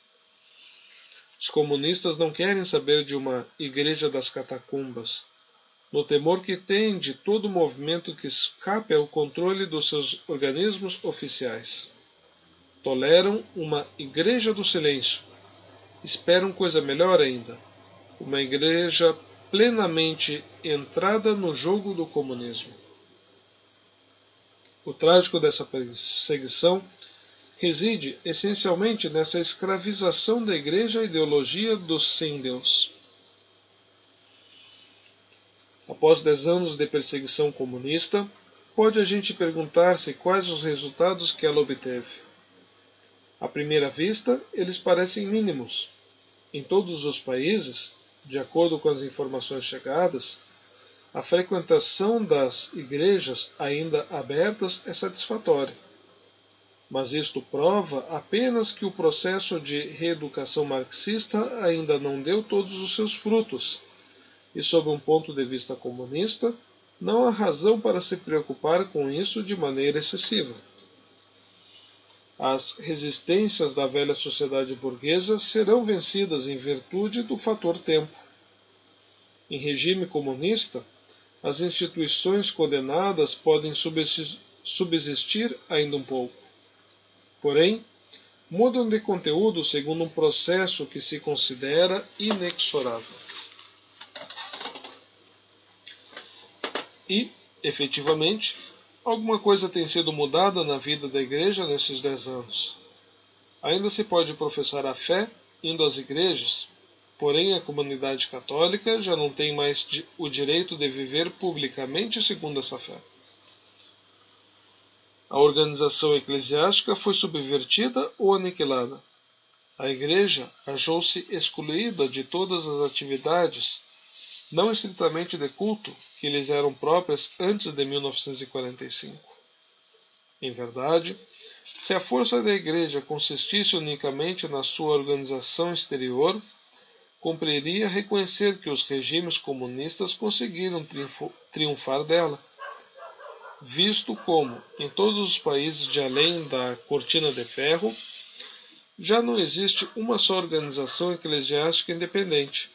Os comunistas não querem saber de uma igreja das catacumbas, no temor que têm de todo movimento que escape ao controle dos seus organismos oficiais. Toleram uma igreja do silêncio. Esperam coisa melhor ainda, uma igreja plenamente entrada no jogo do comunismo. O trágico dessa perseguição reside essencialmente nessa escravização da igreja à ideologia do sem-Deus. Após 10 anos de perseguição comunista, pode a gente perguntar-se quais os resultados que ela obteve. À primeira vista, eles parecem mínimos. Em todos os países, de acordo com as informações chegadas, A frequentação das igrejas ainda abertas é satisfatória, mas isto prova apenas que o processo de reeducação marxista ainda não deu todos os seus frutos, e, sob um ponto de vista comunista, não há razão para se preocupar com isso de maneira excessiva. As resistências da velha sociedade burguesa serão vencidas em virtude do fator tempo. Em regime comunista, as instituições condenadas podem subsistir ainda um pouco. Porém, mudam de conteúdo segundo um processo que se considera inexorável. E, efetivamente, alguma coisa tem sido mudada na vida da Igreja nesses 10 anos. Ainda se pode professar a fé indo às igrejas, porém a comunidade católica já não tem mais o direito de viver publicamente segundo essa fé. A organização eclesiástica foi subvertida ou aniquilada. A Igreja achou-se excluída de todas as atividades, não estritamente de culto, que lhes eram próprias antes de 1945. Em verdade, se a força da Igreja consistisse unicamente na sua organização exterior, cumpriria reconhecer que os regimes comunistas conseguiram triunfar dela, visto como, em todos os países de além da cortina de ferro, já não existe uma só organização eclesiástica independente.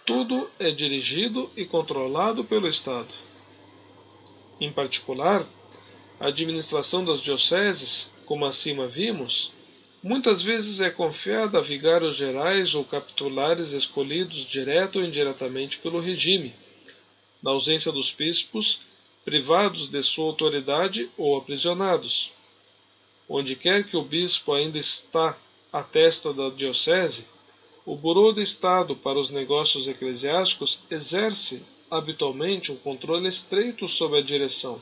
Tudo é dirigido e controlado pelo Estado. Em particular, a administração das dioceses, como acima vimos, muitas vezes é confiada a vigários gerais ou capitulares escolhidos direto ou indiretamente pelo regime, na ausência dos bispos, privados de sua autoridade ou aprisionados. Onde quer que o bispo ainda está à testa da diocese, o Bureau de Estado para os Negócios Eclesiásticos exerce habitualmente um controle estreito sobre a direção.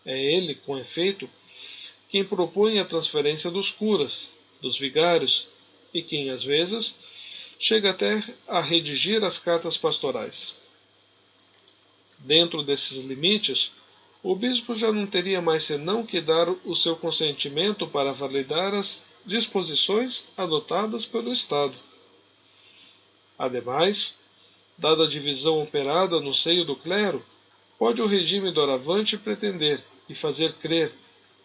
É ele, com efeito, quem propõe a transferência dos curas, dos vigários e quem, às vezes, chega até a redigir as cartas pastorais. Dentro desses limites, o bispo já não teria mais senão que dar o seu consentimento para validar as disposições adotadas pelo Estado. Ademais, dada a divisão operada no seio do clero, pode o regime doravante pretender e fazer crer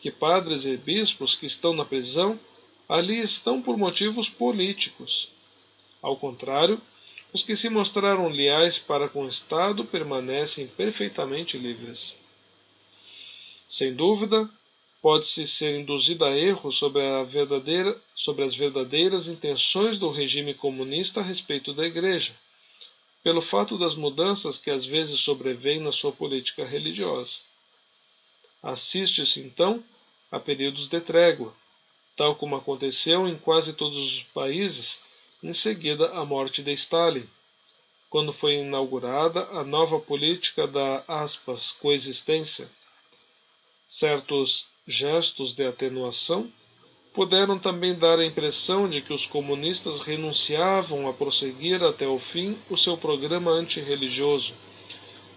que padres e bispos que estão na prisão ali estão por motivos políticos. Ao contrário, os que se mostraram leais para com o Estado permanecem perfeitamente livres. Sem dúvida, pode-se ser induzido a erro sobre as verdadeiras intenções do regime comunista a respeito da Igreja, pelo fato das mudanças que às vezes sobrevêm na sua política religiosa. Assiste-se, então, a períodos de trégua, tal como aconteceu em quase todos os países em seguida à morte de Stalin, quando foi inaugurada a nova política da coexistência. Certos gestos de atenuação puderam também dar a impressão de que os comunistas renunciavam a prosseguir até o fim o seu programa antirreligioso,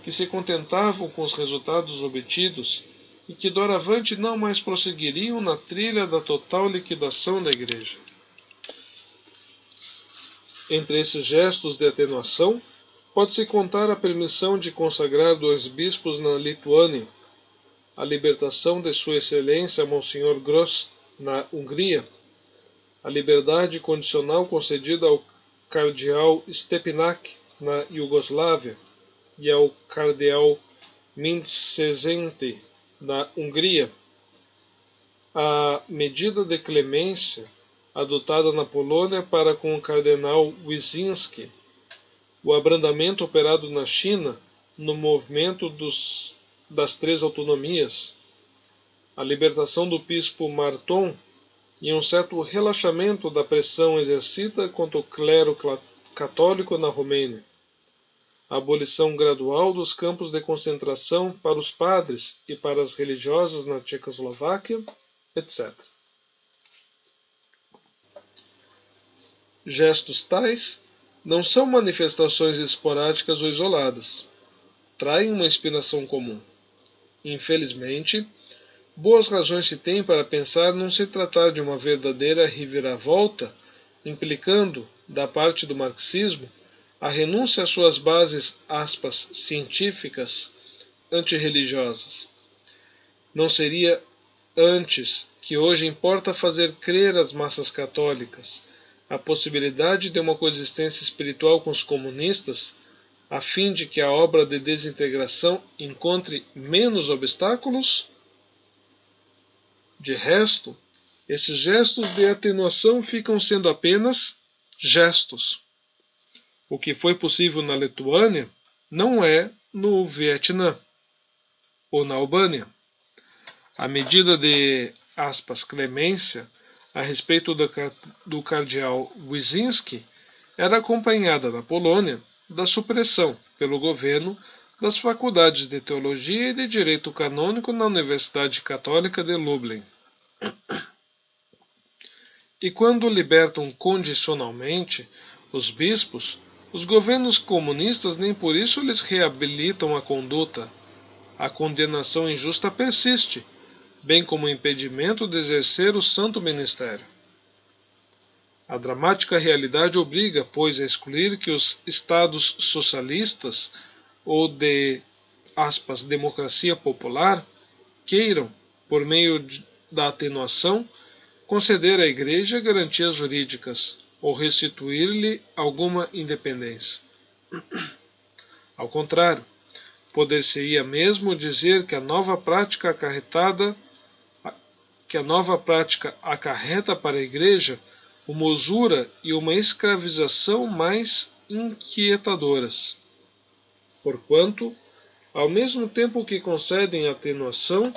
que se contentavam com os resultados obtidos e que doravante não mais prosseguiriam na trilha da total liquidação da Igreja. Entre esses gestos de atenuação, pode-se contar a permissão de consagrar 2 bispos na Lituânia, a libertação de Sua Excelência Monsenhor Gross na Hungria, a liberdade condicional concedida ao cardeal Stepinac na Iugoslávia e ao cardeal Mindszenty na Hungria, a medida de clemência adotada na Polônia para com o cardeal Wyszynski, o abrandamento operado na China no movimento das 3 autonomias, a libertação do bispo Marton e um certo relaxamento da pressão exercida contra o clero católico na Romênia, a abolição gradual dos campos de concentração para os padres e para as religiosas na Tchecoslováquia, etc. Gestos tais não são manifestações esporádicas ou isoladas. traem uma inspiração comum. Infelizmente, boas razões se têm para pensar não se tratar de uma verdadeira reviravolta, implicando, da parte do marxismo, a renúncia às suas bases, aspas, científicas, antirreligiosas. Não seria antes que hoje importa fazer crer às massas católicas a possibilidade de uma coexistência espiritual com os comunistas, a fim de que a obra de desintegração encontre menos obstáculos? De resto, esses gestos de atenuação ficam sendo apenas gestos. O que foi possível na Lituânia não é no Vietnã ou na Albânia. A medida de, aspas, clemência a respeito do cardeal Wyszynski era acompanhada na Polônia da supressão pelo governo das faculdades de Teologia e de Direito Canônico na Universidade Católica de Lublin. E quando libertam condicionalmente os bispos, os governos comunistas nem por isso lhes reabilitam a conduta. A condenação injusta persiste, bem como o impedimento de exercer o santo ministério. A dramática realidade obriga, pois, a excluir que os estados socialistas ou de, aspas, democracia popular queiram, por meio da atenuação, conceder à Igreja garantias jurídicas ou restituir-lhe alguma independência. Ao contrário, poder-se-ia mesmo dizer que a nova prática acarreta para a Igreja uma usura e uma escravização mais inquietadoras. Porquanto, ao mesmo tempo que concedem atenuação,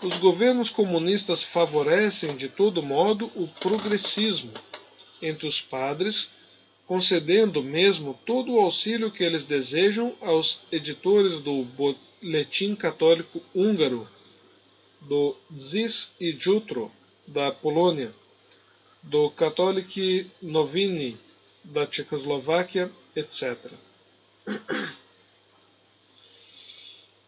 os governos comunistas favorecem de todo modo o progressismo entre os padres, concedendo mesmo todo o auxílio que eles desejam aos editores do Boletim Católico Húngaro, do Dziś i Jutro, da Polônia, do Katolik Nowiny, da Tchecoslováquia, etc.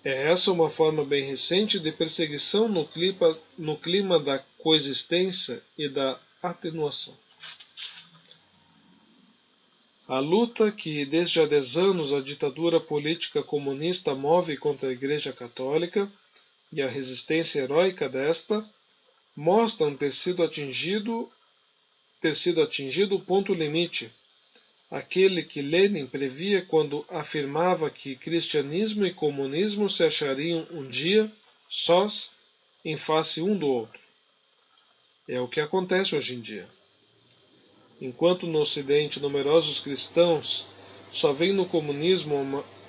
É essa uma forma bem recente de perseguição no clima da coexistência e da atenuação. A luta que desde há 10 anos a ditadura política comunista move contra a Igreja Católica e a resistência heróica desta mostram ter sido atingido o ponto limite, aquele que Lenin previa quando afirmava que cristianismo e comunismo se achariam um dia sós em face um do outro. É o que acontece hoje em dia. Enquanto no Ocidente numerosos cristãos só veem no comunismo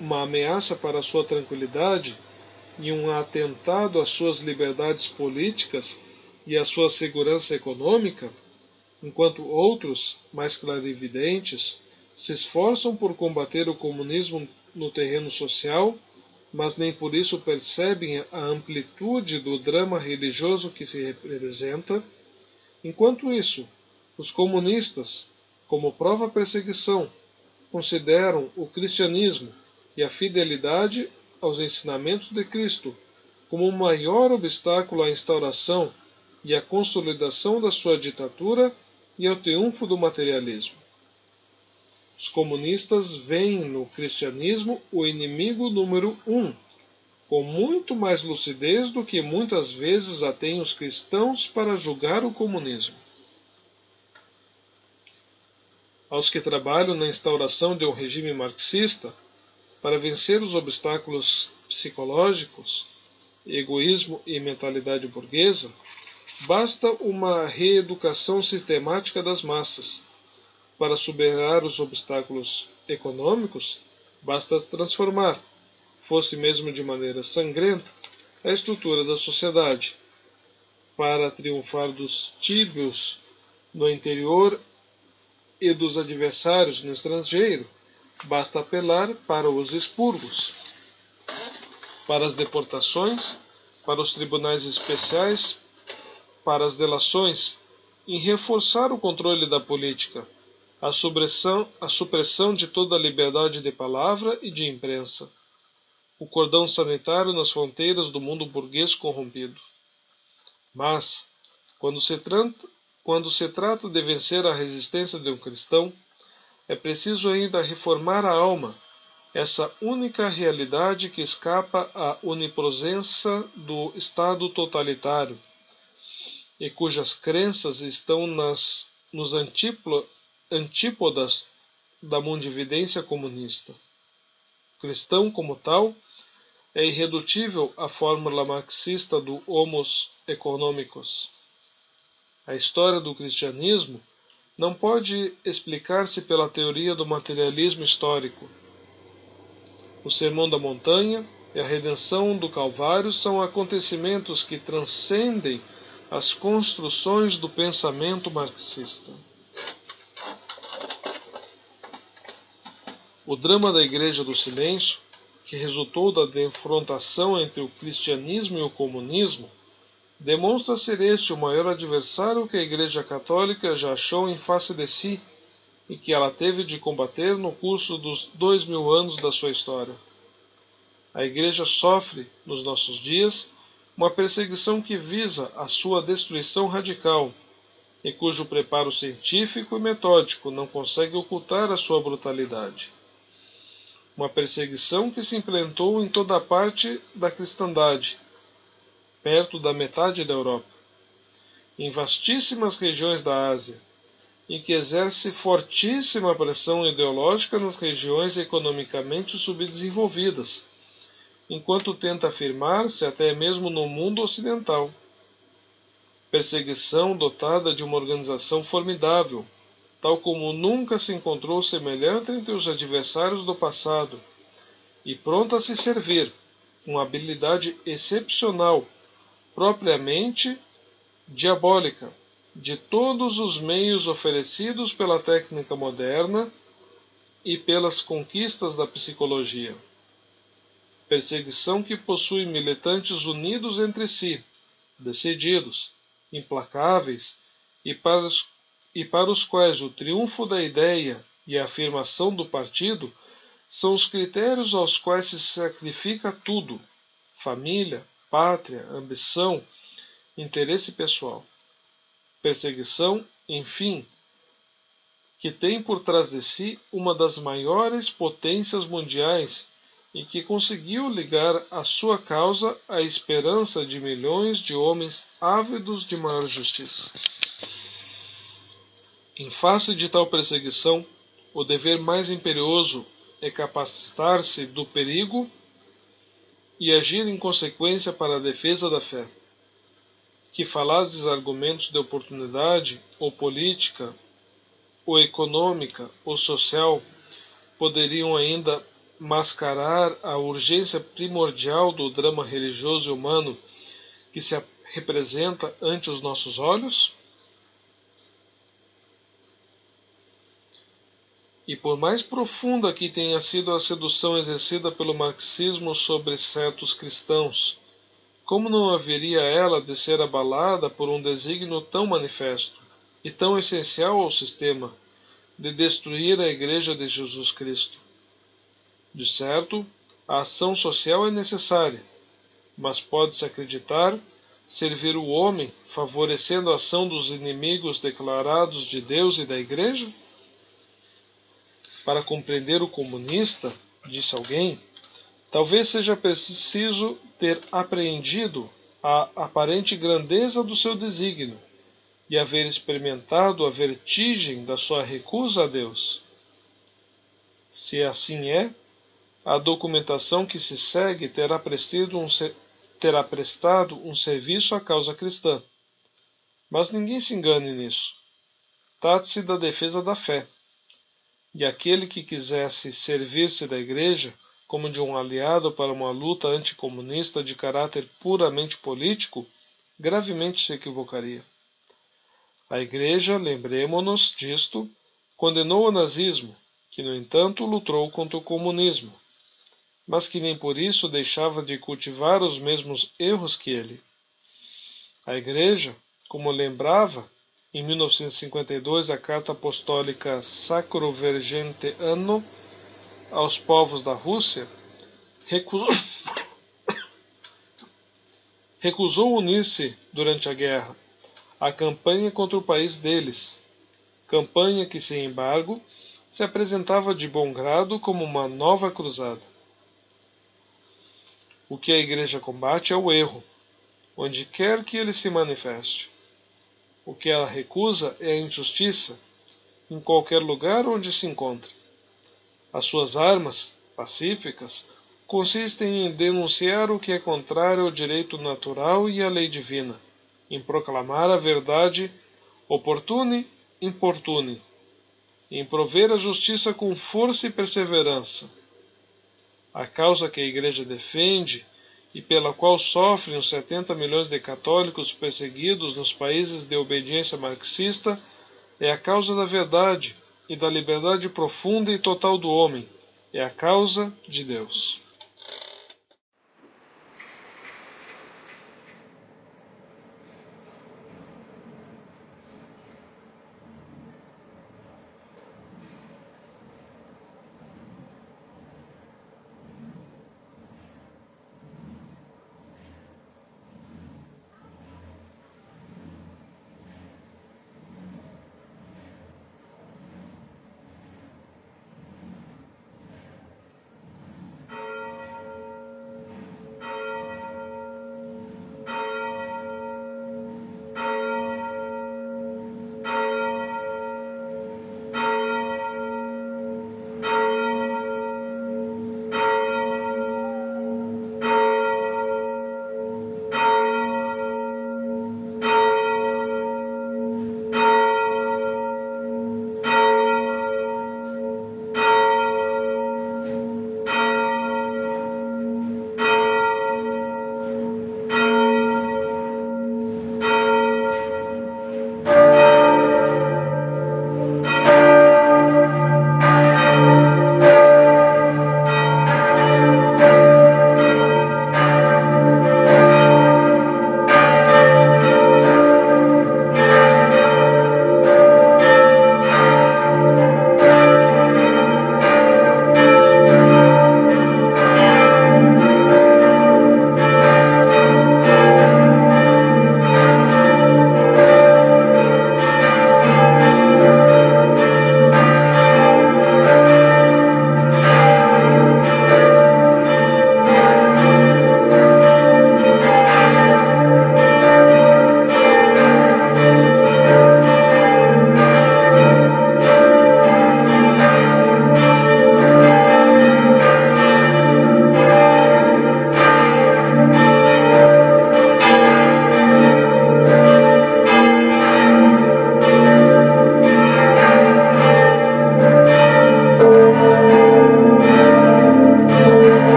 uma ameaça para a sua tranquilidade e um atentado às suas liberdades políticas e à sua segurança econômica, enquanto outros, mais clarividentes, se esforçam por combater o comunismo no terreno social, mas nem por isso percebem a amplitude do drama religioso que se representa. Enquanto isso, os comunistas, como prova perseguição, consideram o cristianismo e a fidelidade aos ensinamentos de Cristo como o maior obstáculo à instauração e à consolidação da sua ditadura e ao triunfo do materialismo. Os comunistas veem no cristianismo o inimigo número 1, com muito mais lucidez do que muitas vezes a têm os cristãos para julgar o comunismo. Aos que trabalham na instauração de um regime marxista, para vencer os obstáculos psicológicos, egoísmo e mentalidade burguesa, basta uma reeducação sistemática das massas. Para superar os obstáculos econômicos, basta transformar, fosse mesmo de maneira sangrenta, a estrutura da sociedade. Para triunfar dos tíbios no interior e dos adversários no estrangeiro, basta apelar para os expurgos, para as deportações, para os tribunais especiais, para as delações, em reforçar o controle da política, a supressão de toda a liberdade de palavra e de imprensa, o cordão sanitário nas fronteiras do mundo burguês corrompido. Mas, quando se trata de vencer a resistência de um cristão, é preciso ainda reformar a alma, essa única realidade que escapa à onipresença do Estado totalitário e cujas crenças estão nos antípodas da mundividência comunista. O cristão, como tal, é irredutível à fórmula marxista do homos economicus. A história do cristianismo não pode explicar-se pela teoria do materialismo histórico. O Sermão da Montanha e a redenção do Calvário são acontecimentos que transcendem as construções do pensamento marxista. O drama da Igreja do Silêncio, que resultou da defrontação entre o cristianismo e o comunismo, demonstra ser este o maior adversário que a Igreja Católica já achou em face de si e que ela teve de combater no curso dos 2000 anos da sua história. A Igreja sofre, nos nossos dias, uma perseguição que visa a sua destruição radical e cujo preparo científico e metódico não consegue ocultar a sua brutalidade. Uma perseguição que se implantou em toda a parte da cristandade, perto da metade da Europa, em vastíssimas regiões da Ásia, e que exerce fortíssima pressão ideológica nas regiões economicamente subdesenvolvidas, enquanto tenta afirmar-se até mesmo no mundo ocidental. Perseguição dotada de uma organização formidável, tal como nunca se encontrou semelhante entre os adversários do passado, e pronta a se servir, com habilidade excepcional, propriamente diabólica, de todos os meios oferecidos pela técnica moderna e pelas conquistas da psicologia. Perseguição que possui militantes unidos entre si, decididos, implacáveis e para os quais o triunfo da ideia e a afirmação do partido são os critérios aos quais se sacrifica tudo: família, pátria, ambição, interesse pessoal. Perseguição, enfim, que tem por trás de si uma das maiores potências mundiais e que conseguiu ligar à sua causa a esperança de milhões de homens ávidos de maior justiça. Em face de tal perseguição, o dever mais imperioso é capacitar-se do perigo e agir em consequência para a defesa da fé. Que falazes argumentos de oportunidade, ou política, ou econômica, ou social, poderiam ainda mascarar a urgência primordial do drama religioso e humano que se representa ante os nossos olhos? E por mais profunda que tenha sido a sedução exercida pelo marxismo sobre certos cristãos, como não haveria ela de ser abalada por um desígnio tão manifesto e tão essencial ao sistema, de destruir a Igreja de Jesus Cristo? De certo, a ação social é necessária, mas pode-se acreditar servir o homem favorecendo a ação dos inimigos declarados de Deus e da Igreja? Para compreender o comunista, disse alguém, talvez seja preciso ter apreendido a aparente grandeza do seu desígnio e haver experimentado a vertigem da sua recusa a Deus. Se assim é, a documentação que se segue terá prestado um serviço à causa cristã. Mas ninguém se engane nisso. Trata-se da defesa da fé. E aquele que quisesse servir-se da Igreja como de um aliado para uma luta anticomunista de caráter puramente político, gravemente se equivocaria. A Igreja, lembremo-nos disto, condenou o nazismo, que no entanto lutou contra o comunismo, mas que nem por isso deixava de cultivar os mesmos erros que ele. A Igreja, como lembrava em 1952 a Carta Apostólica Sacro Vergente Anno aos povos da Rússia, recusou unir-se durante a guerra, a campanha contra o país deles, campanha que, sem embargo, se apresentava de bom grado como uma nova cruzada. O que a Igreja combate é o erro, onde quer que ele se manifeste. O que ela recusa é a injustiça, em qualquer lugar onde se encontre. As suas armas, pacíficas, consistem em denunciar o que é contrário ao direito natural e à lei divina, em proclamar a verdade oportune, importune, em prover a justiça com força e perseverança. A causa que a Igreja defende e pela qual sofrem os 70 milhões de católicos perseguidos nos países de obediência marxista é a causa da verdade e da liberdade profunda e total do homem, é a causa de Deus.